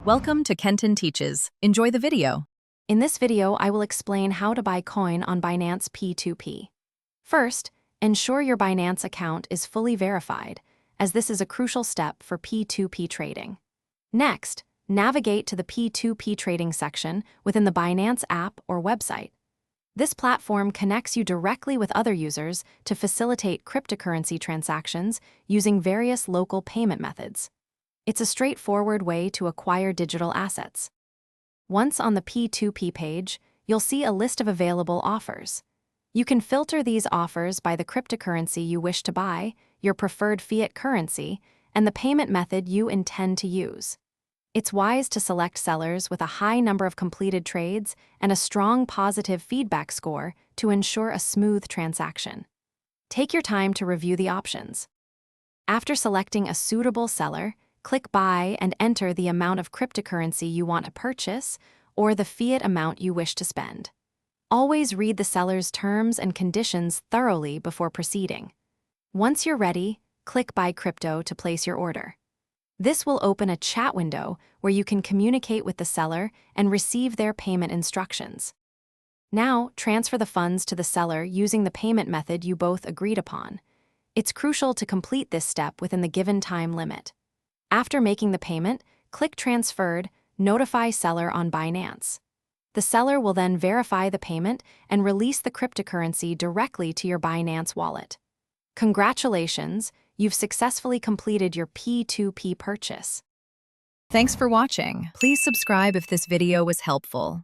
Welcome to Kenton Teaches. Enjoy the video. In this video, I will explain how to buy coin on Binance P2P. First, ensure your Binance account is fully verified, as this is a crucial step for P2P trading. Next, navigate to the P2P trading section within the Binance app or website. This platform connects you directly with other users to facilitate cryptocurrency transactions using various local payment methods. It's a straightforward way to acquire digital assets. Once on the P2P page, you'll see a list of available offers. You can filter these offers by the cryptocurrency you wish to buy, your preferred fiat currency, and the payment method you intend to use. It's wise to select sellers with a high number of completed trades and a strong positive feedback score to ensure a smooth transaction. Take your time to review the options. After selecting a suitable seller, click Buy and enter the amount of cryptocurrency you want to purchase or the fiat amount you wish to spend. Always read the seller's terms and conditions thoroughly before proceeding. Once you're ready, click Buy Crypto to place your order. This will open a chat window where you can communicate with the seller and receive their payment instructions. Now, transfer the funds to the seller using the payment method you both agreed upon. It's crucial to complete this step within the given time limit. After making the payment, click Transferred, notify seller on Binance. The seller will then verify the payment and release the cryptocurrency directly to your Binance wallet. Congratulations, you've successfully completed your P2P purchase. Thanks for watching. Please subscribe if this video was helpful.